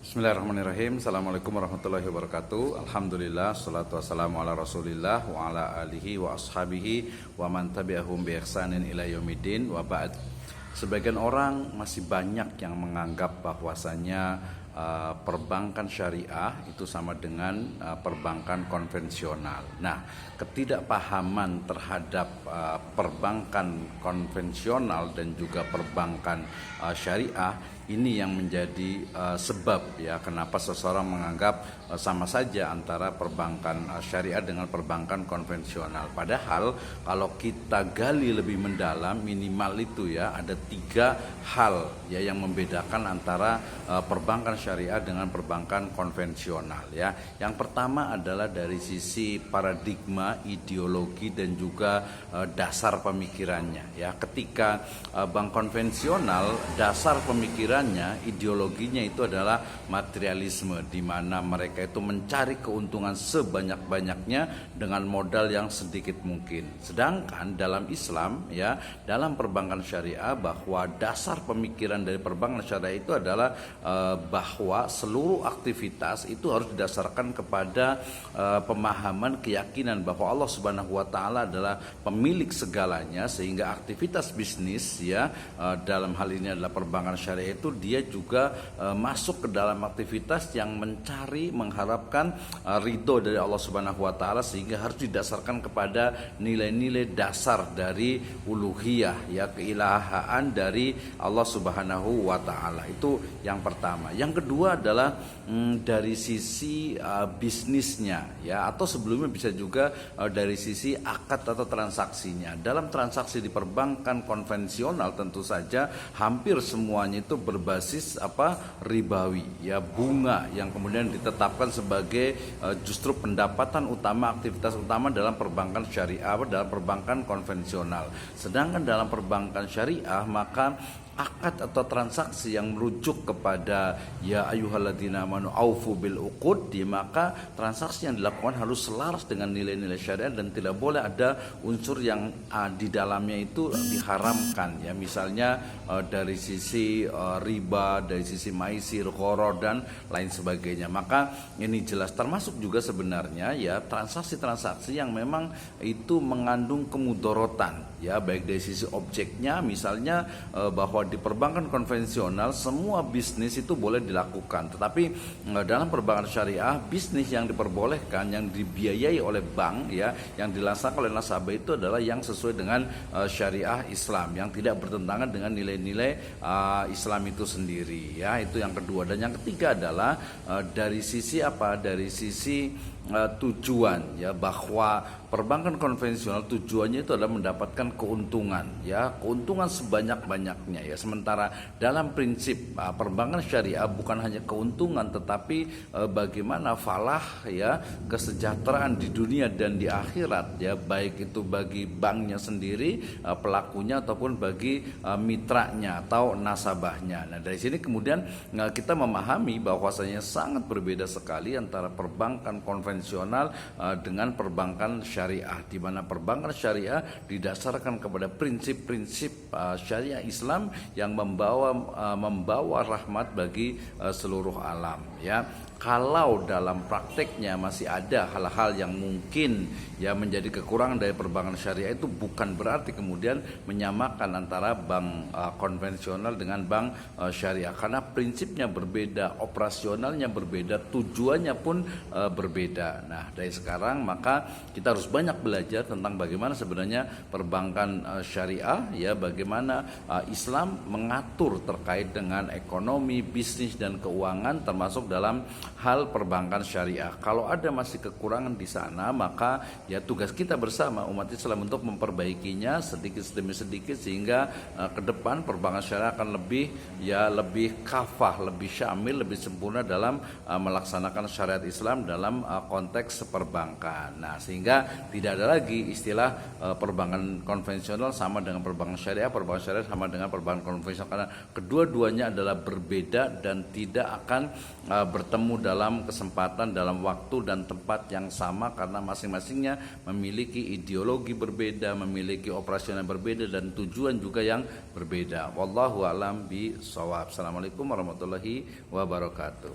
Bismillahirrahmanirrahim. Assalamualaikum warahmatullahi wabarakatuh. Alhamdulillah, salatu wassalamu ala rasulillah wa ala alihi wa ashabihi wa man tabi'ahum bi ihsanin ila yaumiddin wa ba'd. Sebagian orang masih banyak yang menganggap bahwasanya perbankan syariah itu sama dengan perbankan konvensional. Nah, ketidakpahaman terhadap perbankan konvensional dan juga perbankan syariah ini yang menjadi sebab ya kenapa seseorang menganggap sama saja antara perbankan syariah dengan perbankan konvensional. Padahal kalau kita gali lebih mendalam, minimal itu ya ada 3 hal ya yang membedakan antara perbankan syariah dengan perbankan konvensional ya. Yang pertama adalah dari sisi paradigma, ideologi dan juga dasar pemikirannya ya. Ketika bank konvensional, dasar pemikiran ideologinya itu adalah materialisme, di mana mereka itu mencari keuntungan sebanyak-banyaknya dengan modal yang sedikit mungkin. Sedangkan dalam Islam ya, dalam perbankan syariah, bahwa dasar pemikiran dari perbankan syariah itu adalah bahwa seluruh aktivitas itu harus didasarkan kepada pemahaman keyakinan bahwa Allah Subhanahu wa taala adalah pemilik segalanya, sehingga aktivitas bisnis ya dalam hal ini adalah perbankan syariah itu dia juga masuk ke dalam aktivitas yang mencari mengharapkan ridho dari Allah Subhanahu wa taala, sehingga harus didasarkan kepada nilai-nilai dasar dari uluhiyah ya, keilahaan dari Allah Subhanahu wa taala. Itu yang pertama. Yang kedua adalah dari sisi bisnisnya ya, atau sebelumnya bisa juga dari sisi akad atau transaksinya. Dalam transaksi di perbankan konvensional tentu saja hampir semuanya itu berbasis ribawi ya, bunga yang kemudian ditetapkan sebagai justru pendapatan utama, aktivitas utama dalam perbankan syariah, dalam perbankan konvensional. Sedangkan dalam perbankan syariah maka akad atau transaksi yang merujuk kepada ya ayyuhalladzina amanu aufu bil uqud, maka transaksi yang dilakukan harus selaras dengan nilai-nilai syariat dan tidak boleh ada unsur yang di dalamnya itu diharamkan ya, misalnya dari sisi riba, dari sisi maisir, gharar dan lain sebagainya. Maka ini jelas termasuk juga sebenarnya ya transaksi-transaksi yang memang itu mengandung kemudorotan ya, baik dari sisi objeknya, misalnya bahwa di perbankan konvensional semua bisnis itu boleh dilakukan, tetapi dalam perbankan syariah bisnis yang diperbolehkan, yang dibiayai oleh bank ya, yang dilaksanakan oleh nasabah itu adalah yang sesuai dengan syariah Islam, yang tidak bertentangan dengan nilai-nilai Islam itu sendiri ya. Itu yang kedua. Dan yang ketiga adalah dari sisi dari sisi tujuan ya, bahwa perbankan konvensional tujuannya itu adalah mendapatkan keuntungan ya, keuntungan sebanyak-banyaknya ya. Sementara dalam prinsip perbankan syariah bukan hanya keuntungan, tetapi bagaimana falah ya, kesejahteraan di dunia dan di akhirat ya, baik itu bagi banknya sendiri, pelakunya, ataupun bagi mitranya atau nasabahnya. Nah, dari sini kemudian kita memahami bahwasanya sangat berbeda sekali antara perbankan konvensional dengan perbankan syariah, di mana perbankan syariah didasarkan kepada prinsip-prinsip syariah Islam yang membawa rahmat bagi seluruh alam ya. Kalau dalam prakteknya masih ada hal-hal yang mungkin ya menjadi kekurangan dari perbankan syariah, itu bukan berarti kemudian menyamakan antara bank konvensional dengan bank syariah, karena prinsipnya berbeda, operasionalnya berbeda, tujuannya pun berbeda. Nah, dari sekarang maka kita harus banyak belajar tentang bagaimana sebenarnya perbankan syariah ya, bagaimana Islam mengatur terkait dengan ekonomi, bisnis dan keuangan, termasuk dalam hal perbankan syariah. Kalau ada masih kekurangan di sana, maka ya tugas kita bersama umat Islam untuk memperbaikinya sedikit demi sedikit, sehingga ke depan perbankan syariah akan lebih kafah, lebih syamil, lebih sempurna dalam melaksanakan syariat Islam dalam konteks perbankan. Nah, sehingga tidak ada lagi istilah perbankan konvensional sama dengan perbankan syariah sama dengan perbankan konvensional, karena kedua-duanya adalah berbeda dan tidak akan bertemu dalam kesempatan, dalam waktu dan tempat yang sama, karena masing-masingnya memiliki ideologi berbeda, memiliki operasional berbeda, dan tujuan juga yang berbeda. Wallahu a'lam bishawab. Assalamualaikum warahmatullahi wabarakatuh.